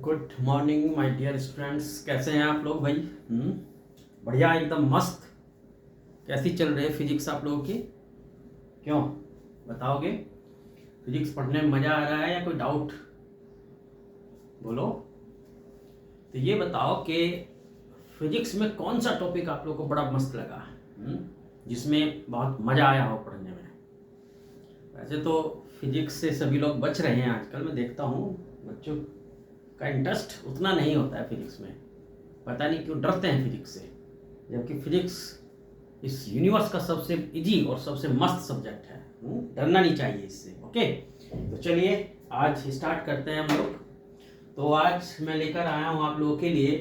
Good morning my dear students. कैसे हैं आप लोग भाई? बढ़िया, एकदम मस्त। कैसी चल रही है फिजिक्स आप लोगों की? क्यों बताओगे? फिजिक्स पढ़ने में मज़ा आ रहा है या कोई डाउट? बोलो। तो ये बताओ कि फिजिक्स में कौन सा टॉपिक आप लोगों को बड़ा मस्त लगा, जिसमें बहुत मज़ा आया हो पढ़ने में? वैसे तो फिजिक्स से सभी लोग बच रहे हैं आजकल। मैं देखता हूँ बच्चों का इंटरेस्ट उतना नहीं होता है फिजिक्स में। पता नहीं क्यों डरते हैं फिजिक्स से, जबकि फिजिक्स इस यूनिवर्स का सबसे इजी और सबसे मस्त सब्जेक्ट है। डरना नहीं चाहिए इससे। ओके, तो चलिए आज स्टार्ट करते हैं हम लोग। तो आज मैं लेकर आया हूँ आप लोगों के लिए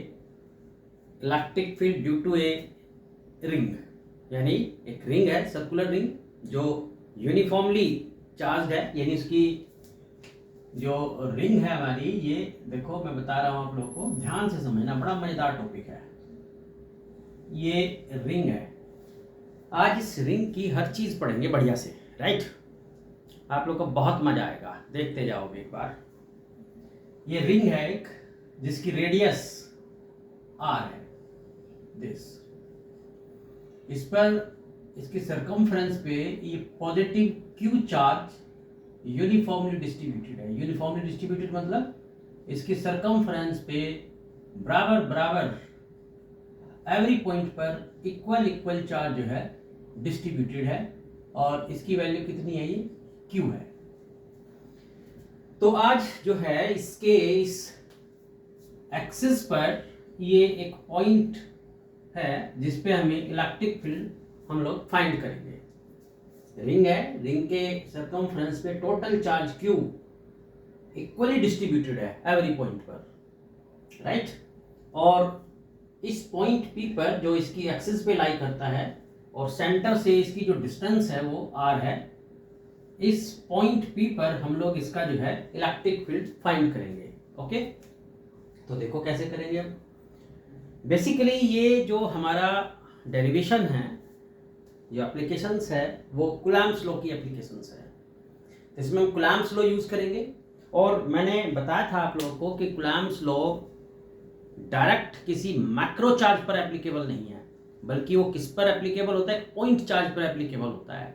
electric field due to a ring. यानी एक रिंग है, सर्कुलर रिंग, जो यूनिफॉर्मली चार्ज है। यानी इसकी जो रिंग है हमारी, ये देखो मैं बता रहा हूं आप लोगों को, ध्यान से समझना, बड़ा मजेदार टॉपिक है। ये रिंग है। आज इस रिंग की हर चीज पढ़ेंगे बढ़िया से, राइट? आप लोग को बहुत मजा आएगा, देखते जाओगे एक बार। ये रिंग है एक, जिसकी रेडियस आर है, दिस। इस पर इसकी सरकमफ्रेंस पे ये positive Q charge uniformly distributed है। यूनिफॉर्मली डिस्ट्रीब्यूटेड मतलब इसकी सरकमफ्रेंस पे बराबर बराबर एवरी पॉइंट पर इक्वल इक्वल चार्ज जो है डिस्ट्रीब्यूटेड है। और इसकी वैल्यू कितनी है? ये क्यू है। तो आज जो है इसके इस एक्सिस पर ये एक पॉइंट है जिसपे हमें इलेक्ट्रिक फील्ड हम लोग फाइंड करेंगे। रिंग है, रिंग के सरकमफ्रेंस पे total charge Q equally distributed है एवरी पॉइंट पर, राइट? और इस पॉइंट पी पर, जो इसकी एक्सिस पे लाई करता है और सेंटर से इसकी जो डिस्टेंस है वो आर है, इस पॉइंट पी पर हम लोग इसका जो है इलेक्ट्रिक फील्ड फाइंड करेंगे। ओके, तो देखो कैसे करेंगे अब। बेसिकली ये जो हमारा डेरिवेशन है, जो एप्लीकेशंस है, वो कूलम्ब्स लॉ की एप्लीकेशंस है। इसमें हम कूलम्ब्स लॉ यूज करेंगे। और मैंने बताया था आप लोगों को कि कूलम्ब्स लॉ डायरेक्ट किसी मैक्रो चार्ज पर एप्लीकेबल नहीं है, बल्कि वो किस पर एप्लीकेबल होता है? पॉइंट चार्ज पर एप्लीकेबल होता है।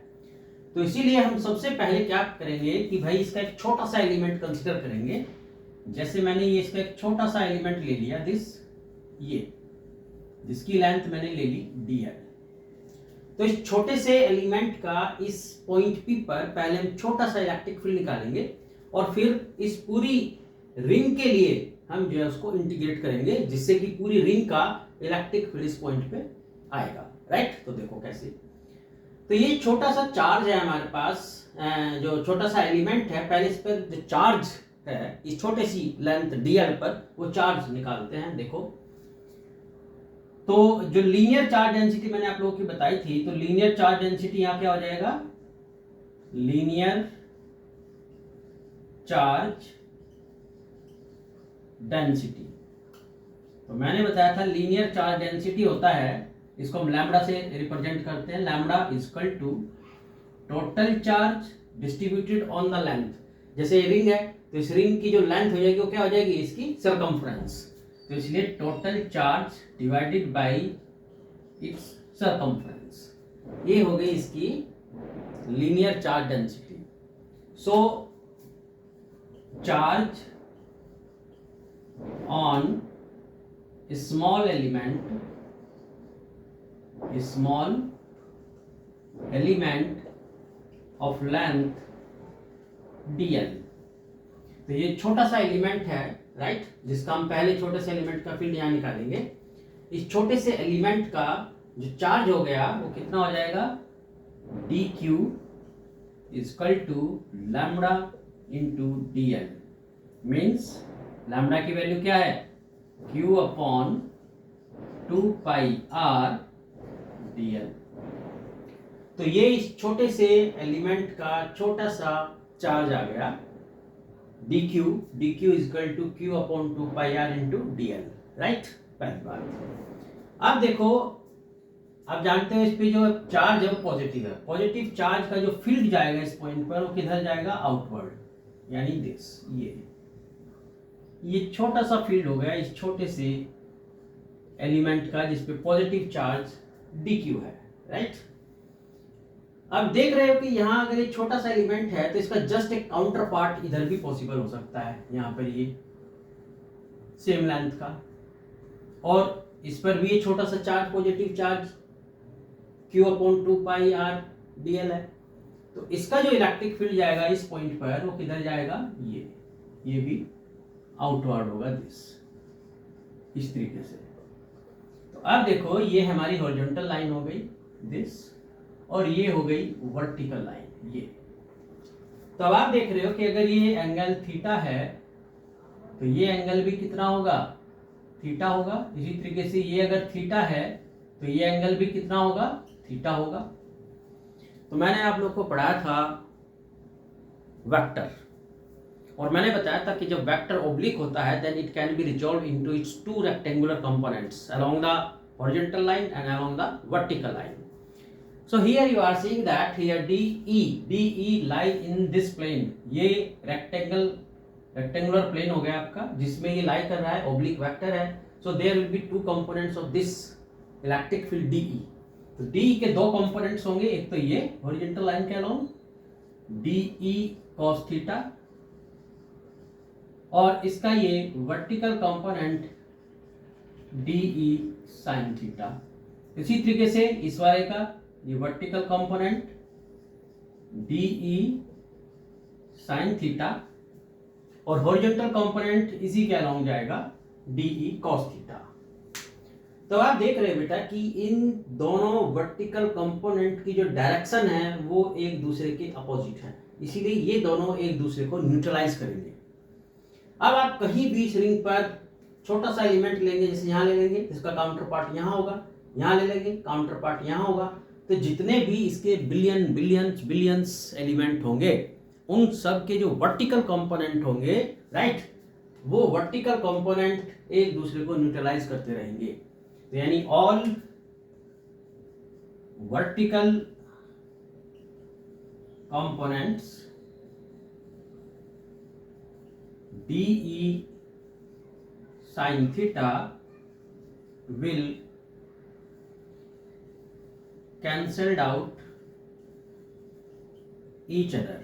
तो इसीलिए हम सबसे पहले क्या करेंगे कि भाई इसका एक छोटा सा एलिमेंट कंसीडर करेंगे। जैसे मैंने ये इसका एक छोटा सा एलिमेंट ले लिया, दिस, ये, जिसकी लेंथ मैंने ले ली dl। तो इस छोटे से एलिमेंट का इस पॉइंट पी पर पहले हम छोटा सा इलेक्ट्रिक फील्ड निकालेंगे, और फिर इस पूरी रिंग के लिए हम जो है उसको इंटीग्रेट करेंगे, जिससे कि पूरी रिंग का इलेक्ट्रिक फील्ड इस पॉइंट पे आएगा, राइट? तो देखो कैसे। तो ये छोटा सा चार्ज है हमारे पास, जो छोटा सा एलिमेंट है, पहले इस पर जो चार्ज है इस छोटे सी लेंथ dl पर, वो चार्ज निकालते हैं। देखो, तो जो लीनियर चार्ज डेंसिटी मैंने आप लोगों की बताई थी, तो लीनियर चार्ज डेंसिटी यहां क्या हो जाएगा? Linear charge density. तो मैंने बताया था लीनियर चार्ज डेंसिटी होता है, इसको हम लैम्बडा से रिप्रेजेंट करते हैं। Lambda equal to total charge distributed on the length. जैसे रिंग है, तो इस रिंग की जो लेंथ हो जाएगी वो क्या हो जाएगी? इसकी सरकमफ्रेंस। तो इसलिए total charge divided by it's circumference, ये हो गई इसकी linear charge density. So charge on small element of length dl। तो ये छोटा सा एलिमेंट है, राइट, जिसका हम पहले छोटे से एलिमेंट का फील्ड यहाँ निकालेंगे। इस छोटे से एलिमेंट का जो चार्ज हो गया वो कितना हो जाएगा? dq equal to lambda into dl। Means lambda की वैल्यू क्या है? q upon 2 pi r dl। तो ये इस छोटे से एलिमेंट का छोटा सा चार्ज आ गया, dq equal to q upon 2 pi r into dl, right? पहली बात। अब देखो, आप जानते हो इस पे जो चार्ज है वो पॉजिटिव है। पॉजिटिव चार्ज का जो फील्ड जाएगा इस पॉइंट पर, वो किधर जाएगा? आउटवर्ड, यानी दिस, ये। ये छोटा सा फील्ड हो गया इस छोटे से एलिमेंट का जिसपे पॉजिटिव चार्ज dq है, राइट। अब देख रहे हो कि यहाँ अगर ये छोटा सा एलिमेंट है तो इसका जस्ट एक काउंटर पार्ट इधर भी पॉसिबल हो सकता है, यहाँ पर ये सेम लेंथ का, और इस पर भी ये छोटा सा charge positive charge q/2πr dl है। तो इसका जो इलेक्ट्रिक फील्ड जाएगा इस पॉइंट पर वो किधर जाएगा, ये भी आउटवर्ड होगा इस तरीके से। तो अब देखो ये हमारी हॉरिजॉन्टल लाइन हो गई दिस, और ये हो गई वर्टिकल लाइन ये। तो अब आप देख रहे हो कि अगर ये एंगल थीटा है तो ये एंगल भी कितना होगा, थीटा होगा। इसी तरीके से ये अगर थीटा है तो ये एंगल भी कितना होगा, थीटा होगा। तो मैंने आप लोग को पढ़ाया था वेक्टर, और मैंने बताया था कि जब वेक्टर ओब्लिक होता है then it can be resolve into its two rectangular components along the horizontal line and along the vertical line. So here you are seeing that here DE lie in this plane, ये rectangular plane हो गया आपका जिसमें ये लाई कर रहा है, oblique vector है। So there will be two components of this electric field DE। तो DE के दो कंपोनेंट्स होंगे, एक तो ये हॉरिजॉन्टल लाइन के अलोंग DE cos थीटा, और इसका ये vertical component DE sin theta. इसी तरीके से इस वाले का ये vertical component DE sin theta, और हॉरिजॉन्टल कंपोनेंट इसी के अलोंग जाएगा DE cos थीटा। तो आप देख रहे हैं बेटा कि इन दोनों वर्टिकल कंपोनेंट की जो डायरेक्शन है वो एक दूसरे के अपोजिट है, इसीलिए ये दोनों एक दूसरे को न्यूट्रलाइज करेंगे। अब आप कहीं भी इस रिंग पर छोटा सा एलिमेंट लेंगे, जैसे यहाँ ले लेंगे, इसका काउंटर पार्ट यहाँ होगा, यहाँ ले लेंगे, काउंटर पार्ट यहाँ होगा। तो जितने भी इसके बिलियंस एलिमेंट होंगे उन सब के जो वर्टिकल कंपोनेंट होंगे, राइट, वो वर्टिकल कंपोनेंट एक दूसरे को न्यूट्रलाइज करते रहेंगे। तो यानी all vertical components DE sin theta will cancelled out each other।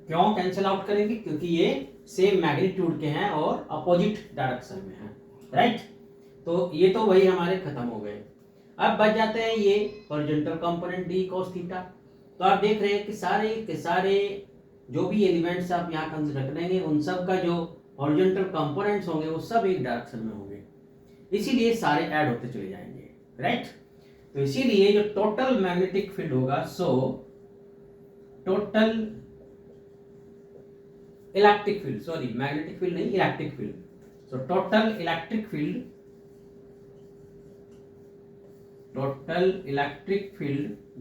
क्यों कैंसिल आउट करेंगे, क्योंकि ये सेम मैग्नीट्यूड के हैं और अपोजिट डायरेक्शन में हैं, राइट। तो ये तो वही हमारे खत्म हो गए। अब बच जाते हैं ये horizontal component DE cos theta. तो आप देख रहे हैं कि सारे के सारे जो भी एलिमेंट्स आप यहाँ कंसिडर करेंगे उन सब का जो हॉरिजॉन्टल कंपोनेंट्स होंगे वो सब एक डायरेक्शन में होंगे, इसीलिए सारे ऐड होते चले जाएंगे, राइट। तो इसीलिए जो टोटल मैग्नेटिक फील्ड होगा, so total electric field, sorry magnetic field नहीं, electric field, so total electric field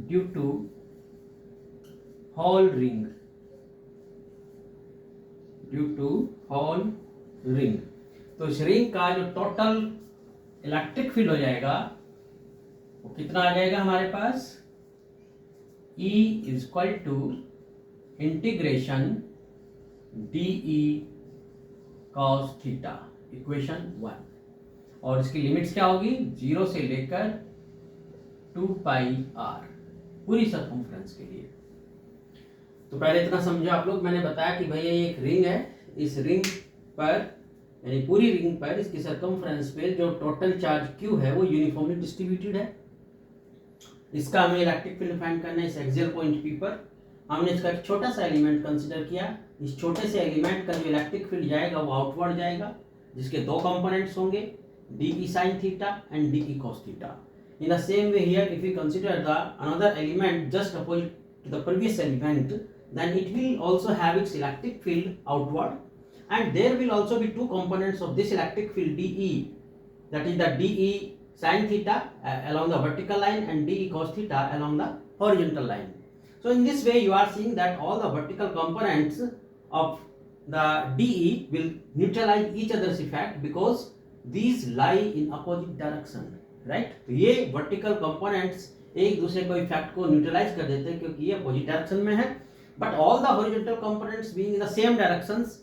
due to whole ring, तो इस रिंग का जो टोटल इलेक्ट्रिक फील्ड हो जाएगा वो कितना आ जाएगा हमारे पास, E is equal to integration DE cos theta, equation 1, और इसकी लिमिट्स क्या होगी, 0 से लेकर 2πr पूरी सर्कमफ्रेंस के लिए। तो पहले इतना समझो आप लोग, मैंने बताया कि भाई ये एक रिंग है, इस रिंग पर यानी पूरी रिंग पर इसकी सर्कमफ्रेंस पे जो टोटल चार्ज Q है वो यूनिफॉर्मली डिस्ट्रीब्यूटेड है। इसका हमें इलेक्ट्रिक फील्ड फाइंड करना है। इस एक्सियल पॉइंट P पर हमने इसका एक छोटा सा एलिमेंट कंसीडर किया। इस छोटे से एलिमेंट का जो इलेक्ट्रिक फील्ड जाएगा वो आउटवर्ड जाएगा, जिसके दो कंपोनेंट्स होंगे DE sin theta and DE cos theta. In the same way here, if we consider the another element just opposite to the previous element, then it will also have its electric field outward, and there will also be two components of this electric field DE, that is the DE sin theta along the vertical line and DE cos theta along the horizontal line. So in this way you are seeing that all the vertical components of the DE will neutralize each other's effect because these lie in opposite direction, right? तो ये vertical components एक दूसरे को effect को neutralise कर देते हैं क्योंकि ये अपोजिट डायरेक्शन में है, but all the horizontal components being in the same directions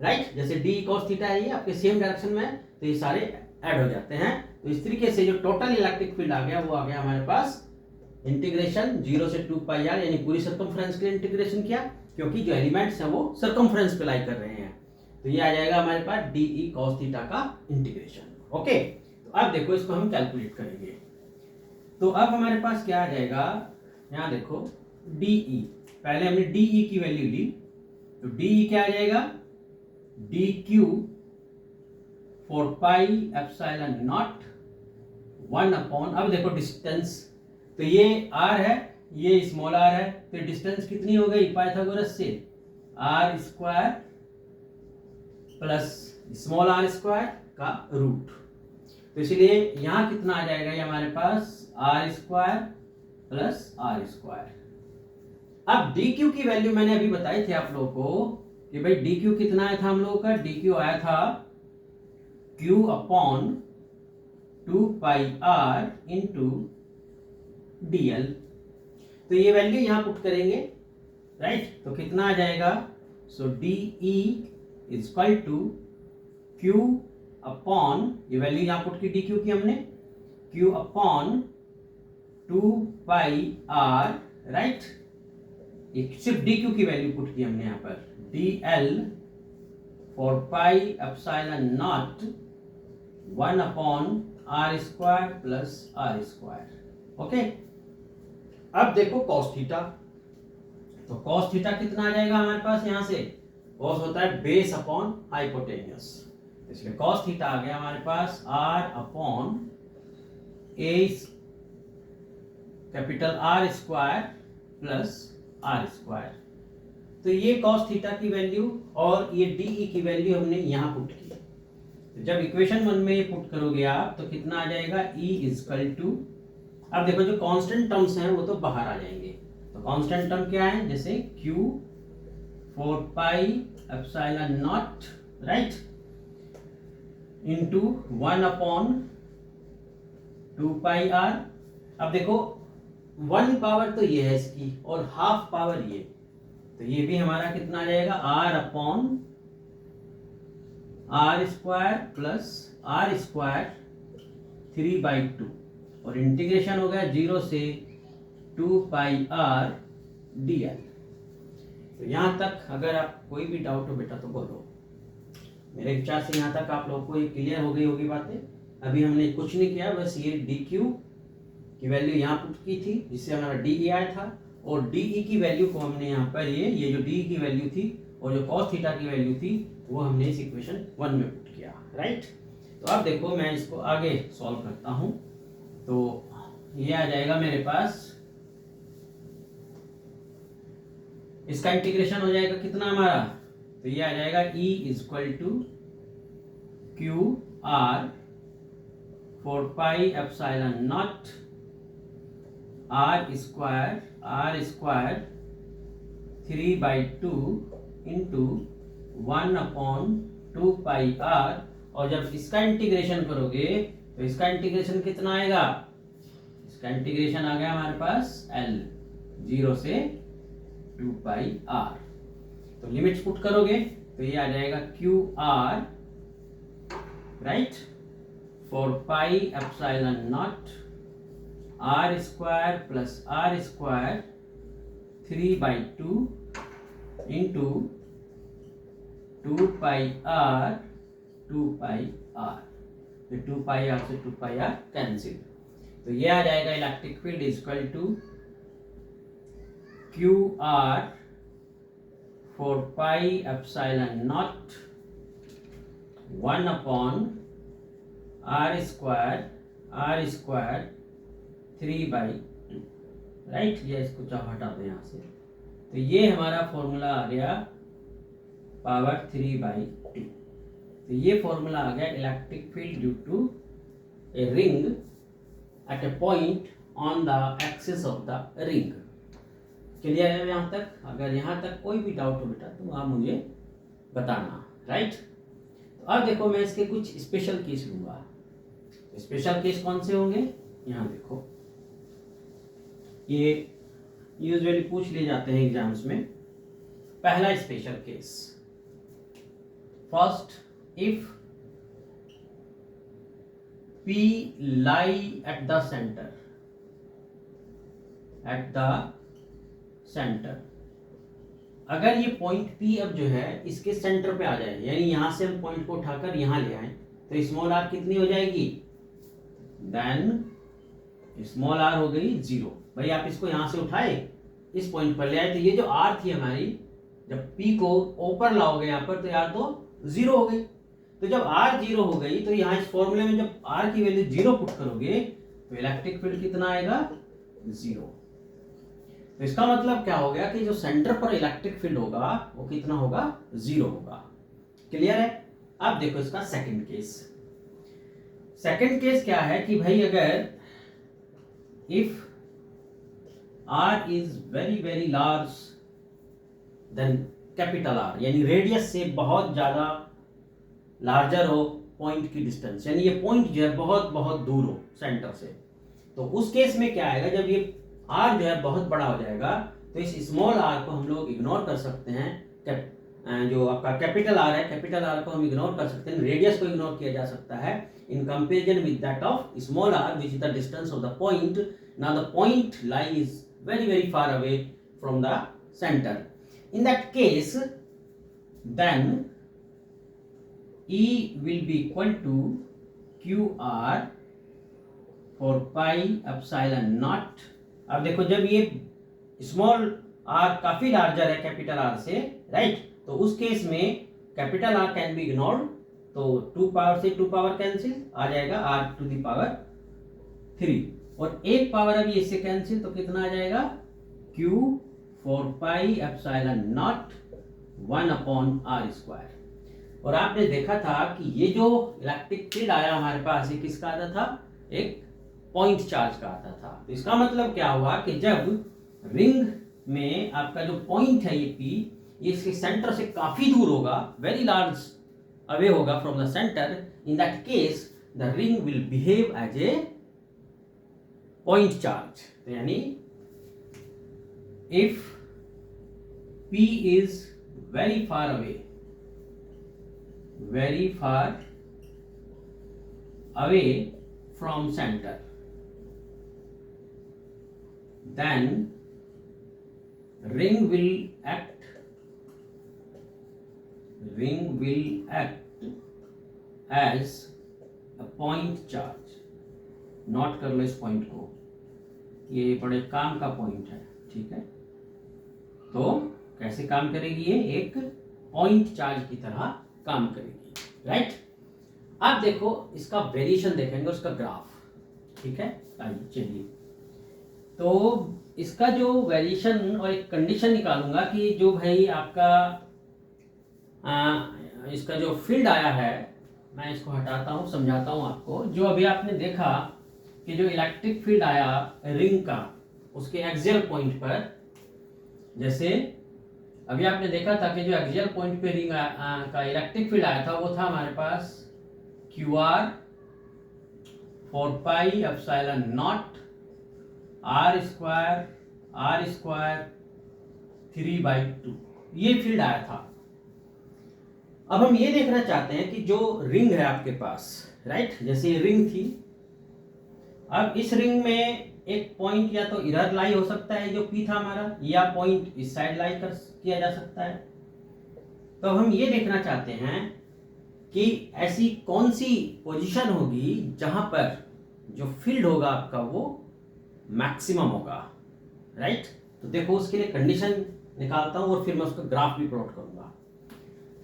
right. जैसे डी कॉस थीटा है ये आपके सेम डायरेक्शन में है, तो ये सारे ऐड हो जाते हैं। तो इस तरीके से जो टोटल इलेक्ट्रिक फील्ड आ गया वो आ गया हमारे पास इंटीग्रेशन 0 से 2 पाई आर, यानी पूरी सर्कमफ्रेंस के लिए इंटीग्रेशन किया, क्योंकि जो एलिमेंट्स हैं वो सर्कमफ्रेंस पे लाई कर रहे हैं। तो ये आ जाएगा हमारे पास डी ई कॉस थीटा का इंटीग्रेशन। ओके, तो अब देखो इसको हम कैलकुलेट करेंगे। तो अब हमारे पास क्या आ जाएगा, यहाँ देखो डी ई, पहले हमने डी ई की वैल्यू ली, तो डी ई क्या आ जाएगा, D Q 4 pi epsilon naught 1 upon, अब देखो डिस्टेंस, तो ये r है, ये स्मॉल r है, तो डिस्टेंस कितनी हो गई पाइथागोरस से, r square plus small r square का रूट। तो इसलिए यहां कितना आ जाएगा, ये हमारे पास r square plus r square. अब dq की वैल्यू मैंने अभी बताई थी आप लोगों को कि भाई dq कितना आया था हम लोगों का, dq आया था q upon 2 pi r into dl। तो ये वैल्यू यहां पुट करेंगे, राइट। तो कितना आ जाएगा, so D E is equal to q upon, ये वैल्यू यहां पुट की डी क्यू की हमने, q upon 2 pi r, right. सिर्फ डी क्यू की वैल्यू पुट की हमने यहाँ पर, dl 4 pi epsilon naught 1 upon r square plus r square. Okay, अब देखो cos थीटा, तो cos थीटा कितना आ जाएगा हमारे पास, यहां से cos होता है बेस अपॉन हाइपोटेन्यूस, इसलिए cos थीटा आ गया हमारे पास r upon a capital R square plus R square. तो ये cos थीटा की वैल्यू और ये DE की वैल्यू हमने यहां पुट की। तो जब इक्वेशन 1 में ये पुट करोगे आप, तो कितना आ जाएगा, E इजकल टू, अब देखो जो कांस्टेंट टर्म्स हैं वो तो बाहर आ जाएंगे। तो कांस्टेंट टर्म क्या है, जैसे Q 4 pi epsilon not, right, into 1 upon 2 pi r। अब देखो 1 पावर तो ये है इसकी और हाफ पावर ये, तो ये भी हमारा कितना आ जाएगा, r upon r square plus r square 3/2, और इंटीग्रेशन हो गया 0 से 2 पाई r dl। तो यहाँ तक अगर आप कोई भी डाउट हो बेटा तो बोलो, मेरे विचार से यहाँ तक आप लोगों को ये क्लियर हो गई होगी बातें। अभी हमने कुछ नहीं किया, बस ये dq की वैल्यू यहाँ पुट की थी जिससे हमारा डी आया था, और डी की वैल्यू को हमने यहाँ पर ये जो डी की वैल्यू थी और जो cos थीटा की वैल्यू थी वो हमने इस इक्वेशन 1 में पुट किया, राइट। तो अब देखो मैं इसको आगे सॉल्व करता हूँ, तो ये आ जाएगा मेरे पास, इसका इंटीग्रेशन हो जाएगा कितना हमारा, तो ये आ जाएगा E equal to q r 4 pi epsilon naught r square 3/2 into 1 upon 2 pi r, और जब इसका इंटीग्रेशन करोगे तो इसका इंटीग्रेशन कितना आएगा, इसका इंटीग्रेशन आ गया हमारे पास L 0 से 2 पाई r। तो लिमिट्स पुट करोगे तो ये आ जाएगा Q R, right, 4 pi epsilon naught r square plus r square 3/2 into 2 pi r 2 pi r, तो 2 पाई r से 2 पाई r कैंसिल। तो ये आ जाएगा electric field equal to q r 4 pi epsilon naught 1 upon r square 3/2, right. ये इसको चाहे हटा दो यहाँ से, तो ये हमारा फॉर्मूला आ गया पावर 3/2। तो ये फॉर्मूला आ गया electric field due to a ring at a point on the axis of the ring. Clear है यहाँ तक? अगर यहाँ तक कोई भी डाउट हो बेटा तो आप मुझे बताना, राइट। तो अब देखो मैं इसके कुछ स्पेशल केस लूंगा। स्पेशल केस कौन से होंगे, यहाँ देखो, ये यूजुअली पूछ लिए जाते हैं एग्जाम्स में। पहला special case, first if P lie at the center, अगर ये पॉइंट P अब जो है इसके सेंटर पे आ जाए, यानी यहां से हम पॉइंट को उठाकर यहां ले आए, तो स्मॉल आर कितनी हो जाएगी, देन स्मॉल आर हो गई 0। भाई आप इसको यहां से उठाए इस पॉइंट पर ले आए, तो ये जो आर थी हमारी, जब P को ऊपर लाओगे यहाँ पर, तो यार तो 0 हो गई। तो जब R 0 हो गई, तो यहाँ इस फॉर्मूले में जब R की वैल्यू 0 पुट करोगे, तो इलेक्ट्रिक फील्ड कितना आएगा, 0। तो इसका मतलब क्या हो गया कि जो सेंटर पर इलेक्ट्रिक फील्ड होगा वो कितना होगा, 0 होगा। क्लियर है। अब देखो इसका सेकंड केस। सेकंड केस क्या है कि भाई अगर if R is very very large then capital R, यानी रेडियस से बहुत ज्यादा लार्जर हो पॉइंट की डिस्टेंस, यानी ये पॉइंट जो है बहुत बहुत दूर हो सेंटर से, तो उस केस में क्या आएगा, जब ये R जो है बहुत बड़ा हो जाएगा, तो इस स्मॉल r को हम लोग इग्नोर कर सकते हैं। जो आपका कैपिटल R है, कैपिटल R को हम इग्नोर कर सकते हैं, रेडियस को इग्नोर किया जा सकता है in comparison with that of small r which is the distance of the point. Now the point lies very very far away from the center. In that case, then E will be equal to QR for pi epsilon naught। अब देखो जब ये small r काफी larger है capital R से, right, तो उस case में capital R can be ignored, तो 2 पावर से 2 पावर कैंसिल आ जाएगा, r टू द पावर 3, और एक पावर अभी इससे कैंसिल, तो कितना आ जाएगा, Q 4 pi epsilon naught 1 upon r square. और आपने देखा था कि ये जो इलेक्ट्रिक फील्ड आया हमारे पास, ये किसका आता था, एक पॉइंट चार्ज का आता था। तो इसका मतलब क्या हुआ कि जब रिंग में आपका जो पॉइंट है ये P, ये इसके सेंटर से काफी दूर होगा, वेरी लार्ज अवे होगा from the centre, in that case the ring will behave as a point charge. तो यानी if P is very far away from centre, then ring will act as a point charge। Note कर लो इस point को, ये बड़े काम का पॉइंट है, ठीक है। तो कैसे काम करेगी, ये एक पॉइंट चार्ज की तरह काम करेगी, राइट। अब देखो इसका वेरिएशन देखेंगे, उसका ग्राफ, ठीक है। आइए चलिए, तो इसका जो वेरिएशन और एक कंडीशन निकालूंगा कि जो भाई आपका इसका जो फील्ड आया है, मैं इसको हटाता हूं, समझाता हूं आपको। जो अभी आपने देखा कि जो इलेक्ट्रिक फील्ड आया रिंग का, उसके एक्सियल पॉइंट पर, जैसे अभी आपने देखा था कि जो एक्सियल पॉइंट पे रिंग का इलेक्ट्रिक फील्ड आया था, वो था हमारे पास QR 4 pi epsilon naught R square 3/2, ये फील्ड आया था। अब हम ये देखना चाहते हैं कि जो रिंग है आपके पास, राइट, जैसे ये रिंग थी, अब इस रिंग में एक पॉइंट या तो इधर लाई हो सकता है जो P था हमारा, या पॉइंट इस साइड लाई किया जा सकता है। तो हम ये देखना चाहते हैं कि ऐसी कौन सी पोजीशन होगी जहां पर जो फील्ड होगा आपका वो मैक्सिमम होगा, राइट। तो देखो उसके लिए कंडीशन निकालता हूं और फिर मैं उसका ग्राफ भी प्लॉट करूंगा।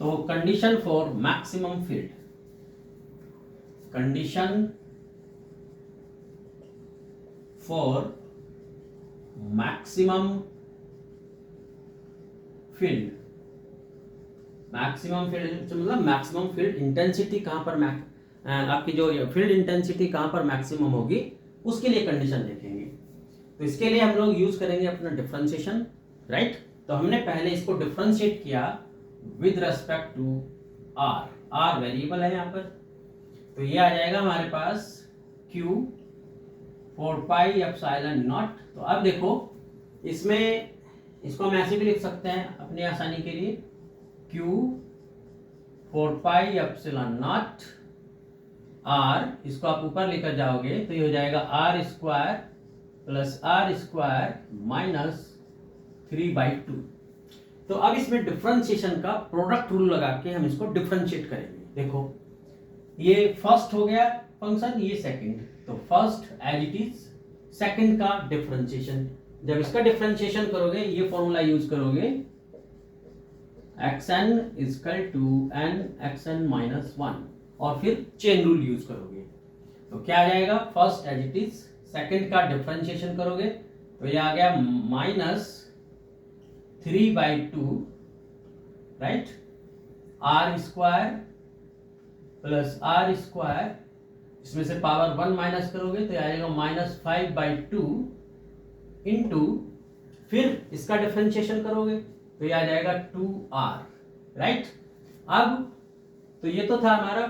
तो condition for maximum field, condition for maximum field, maximum field मतलब मैक्सिमम फील्ड इंटेंसिटी कहां पर, आपकी जो फील्ड इंटेंसिटी कहां पर मैक्सिमम होगी, उसके लिए कंडीशन देखेंगे। तो इसके लिए हम लोग यूज करेंगे अपना डिफरेंशिएशन, राइट। तो हमने पहले इसको डिफरेंशिएट किया with respect to r variable है यहाँ पर, तो ये आ जाएगा हमारे पास Q 4 पाई एप्सिलॉन नॉट। तो अब देखो इसमें इसको हम ऐसे भी लिख सकते हैं अपनी आसानी के लिए, Q 4 pi epsilon naught r, इसको आप ऊपर लेकर जाओगे तो ये हो जाएगा r square plus are square minus 3/2। तो अब इसमें डिफरेंशिएशन का प्रोडक्ट रूल लगा के हम इसको डिफरेंशिएट करेंगे। देखो ये फर्स्ट हो गया फंक्शन, ये सेकंड, तो first as it is, second का डिफरेंशिएशन। जब इसका डिफरेंशिएशन करोगे ये फॉर्मूला यूज करोगे, xn equal to n xn minus 1, और फिर चेन रूल यूज करोगे। तो क्या आ जाएगा, first as it is, second का डिफरेंशिएशन करोगे तो ये आ गया minus 3/2, right, r square plus are square, इसमें से पावर 1 माइनस करोगे तो ये आएगा माइनस 5/2 इंटू, फिर इसका डिफरेंशिएशन करोगे तो ये आ जाएगा 2r, राइट। अब तो ये तो था हमारा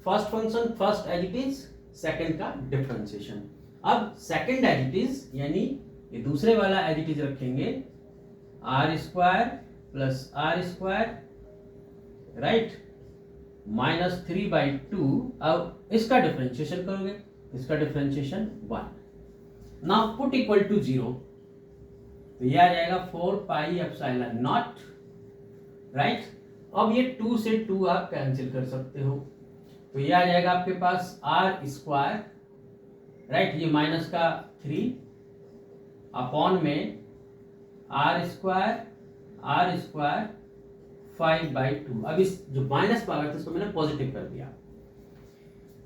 first function, first as it is, second का डिफरेंशिएशन। अब सेकंड एज इट इज, यानी ये दूसरे वाला एज इट इज रखेंगे, r square plus are square, right, minus 3/2। अब इसका डिफरेंशिएशन करोगे, इसका differentiation 1। Now put equal to 0, तो ये आ जाएगा 4 पाई एप्सिलॉन नॉट, राइट। अब ये 2 से 2 आप कैंसिल कर सकते हो, तो ये आ जाएगा आपके पास आर स्क्वायर, राइट, ये माइनस का 3 अपॉन में आर स्क्वायर 5/2। अब इस जो माइनस पावर था इसको मैंने पॉजिटिव कर दिया।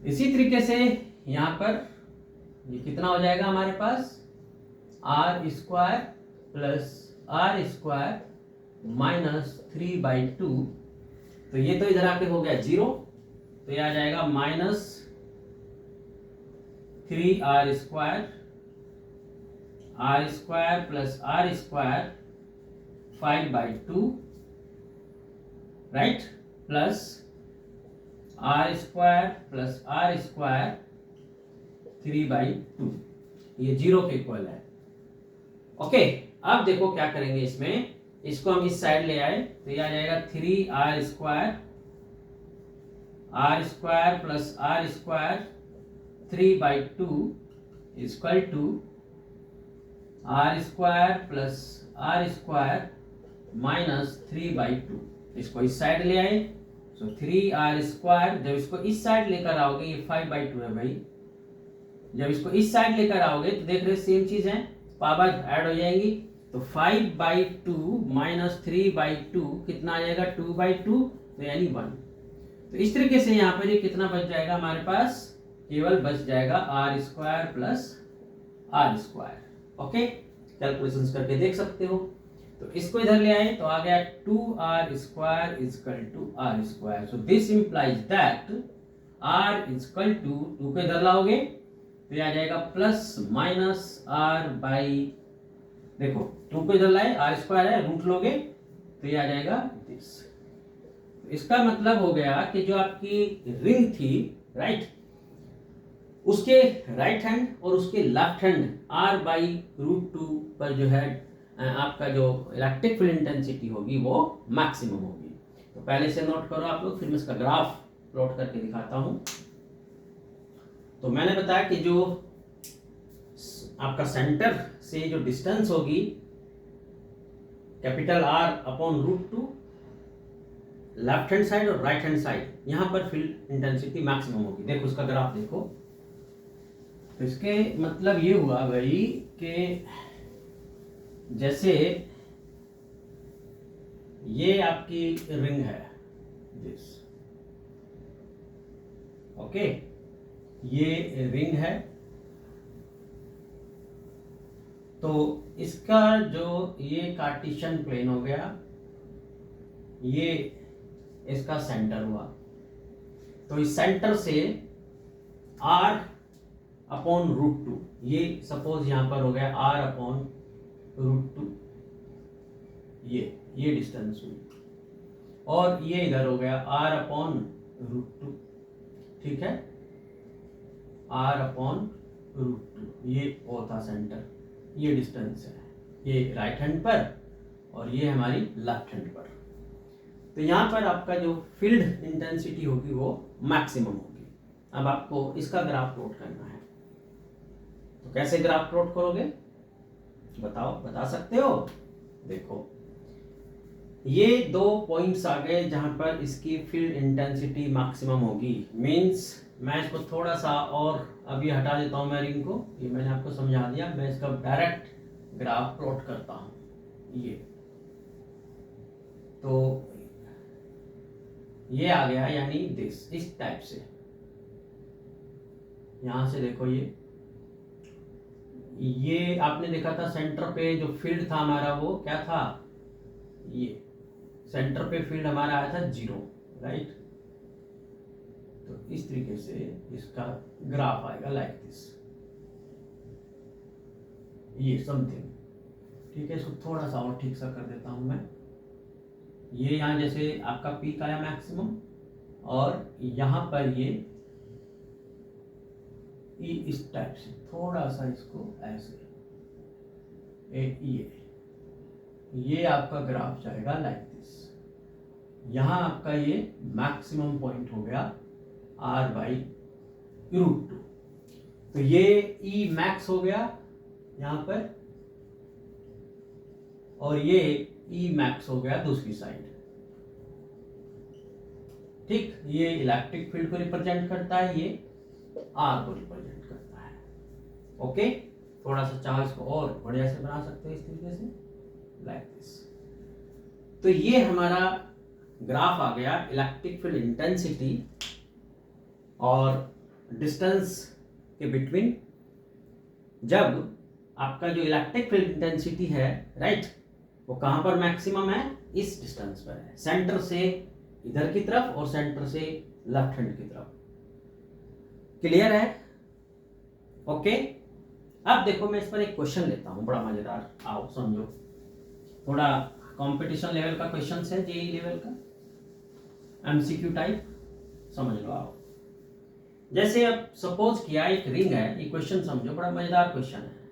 इसी तरीके से यहां पर ये कितना हो जाएगा हमारे पास, R square plus are square minus 3/2, तो ये तो इधर आके हो गया 0, तो ये आ जाएगा minus 3r square plus are square 5/2, राइट, plus are square plus are square 3/2, ये 0 के इक्वल है। ओके, अब देखो क्या करेंगे इसमें, इसको हम इस साइड ले आए तो ये आ जाएगा 3r square plus are square 3/2 equal to r square plus are square minus 3/2। इसको इस साइड ले आए, सो 3r स्क्वायर, जब इसको इस साइड लेकर आओगे, ये 5/2 है भाई, जब इसको इस साइड लेकर आओगे तो देख रहे सेम चीज है, पावर ऐड हो जाएंगी, तो 5/2 माइनस 3/2 कितना आ जाएगा, 2/2, तो यानी 1। तो इस तरीके से यहाँ पर ये कितना बच जाएगा हमारे पास, केवल बच जाएगा r square plus are square. Okay, calculations करके देख सकते हो। तो इसको इधर ले आए तो आ गया 2r square equal to r square. So this implies that r equal to 2 को इधर लाओगे तो ये आ जाएगा प्लस माइनस r बाई, देखो 2 को इधर लाए, आर स्क्वायर है, रूट लोगे तो ये आ जाएगा दिस। इसका मतलब हो गया कि जो आपकी रिंग थी, राइट, उसके राइट हैंड और उसके लेफ्ट हैंड r/√2 पर जो है आपका जो इलेक्ट्रिक फील्ड इंटेंसिटी होगी वो मैक्सिमम होगी। तो पहले से नोट करो आप लोग, फिर मैं इसका ग्राफ प्लॉट करके दिखाता हूं। तो मैंने बताया कि जो आपका सेंटर से जो डिस्टेंस होगी capital R/√2, left hand side और राइट हैंड साइड, यहां पर फील्ड इंटेंसिटी मैक्सिमम होगी। देखो उसका ग्राफ देखो, तो इसके मतलब ये हुआ भाई कि जैसे ये आपकी रिंग है दिस, ओके, ये रिंग है, तो इसका जो ये कार्टेशियन प्लेन हो गया, ये इसका सेंटर हुआ, तो इस सेंटर से R/√2, ये सपोज यहां पर हो गया R/√2, ये डिस्टेंस हुई, और ये इधर हो गया R/√2, ठीक है, R/√2, ये वो था सेंटर, ये डिस्टेंस है, ये राइट हैंड पर और ये हमारी लेफ्ट हैंड पर। तो यहाँ पर आपका जो फील्ड इंटेंसिटी होगी वो मैक्सिमम होगी। अब आपको इसका ग्राफ प्लॉट करना है, तो कैसे ग्राफ प्लॉट करोगे बताओ, बता सकते हो? देखो ये 2 पॉइंट्स आ गए जहां पर इसकी फील्ड इंटेंसिटी मैक्सिमम होगी। मींस मैं इसको थोड़ा सा और अभी हटा देता हूं मैं रिंग को, ये मैंने आपको समझा दिया। मैं इसका डायरेक्ट ग्राफ प्लॉट करता हूं। ये तो ये आ गया, यानी दिस, इस टाइप से। यहां से देखो ये आपने देखा था सेंटर पे जो फील्ड था हमारा वो क्या था, ये सेंटर पे फील्ड हमारा आया था 0, राइट। तो इस तरीके से इसका ग्राफ आएगा लाइक दिस, ये समथिंग। ठीक है, इसको थोड़ा सा और ठीक सा कर देता हूं मैं। ये यहां जैसे आपका पीक आया मैक्सिमम, और यहां पर ये इस टाइप से थोड़ा सा इसको ऐसे ये आपका ग्राफ जाएगा लाइक दिस। यहां आपका ये मैक्सिमम पॉइंट हो गया r/√2। तो ये E मैक्स हो गया यहां पर, और ये E मैक्स हो गया दूसरी साइड। ठीक, ये इलेक्ट्रिक फील्ड को रिप्रेजेंट करता है, ये R को रिप्रेजेंट करता है। ओके, थोड़ा सा चाहो इसको और बढ़िया से बना सकते हो इस तरीके से लाइक दिस। तो ये हमारा ग्राफ आ गया इलेक्ट्रिक फील्ड इंटेंसिटी और डिस्टेंस के बिटवीन। जब आपका जो इलेक्ट्रिक फील्ड इंटेंसिटी है, राइट, वो कहां पर मैक्सिमम है, इस डिस्टेंस पर है, सेंटर से इधर की तरफ और सेंटर से लेफ्ट हैंड की तरफ। क्लियर है? ओके, अब देखो मैं इस पर एक क्वेश्चन लेता हूं, बड़ा मजेदार, आओ समझो। थोड़ा कंपटीशन लेवल का क्वेश्चन है, जेईई लेवल का, एमसीक्यू टाइप, समझ लो आओ। जैसे अब सपोज किया एक रिंग है, ये क्वेश्चन समझो, बड़ा मजेदार क्वेश्चन है।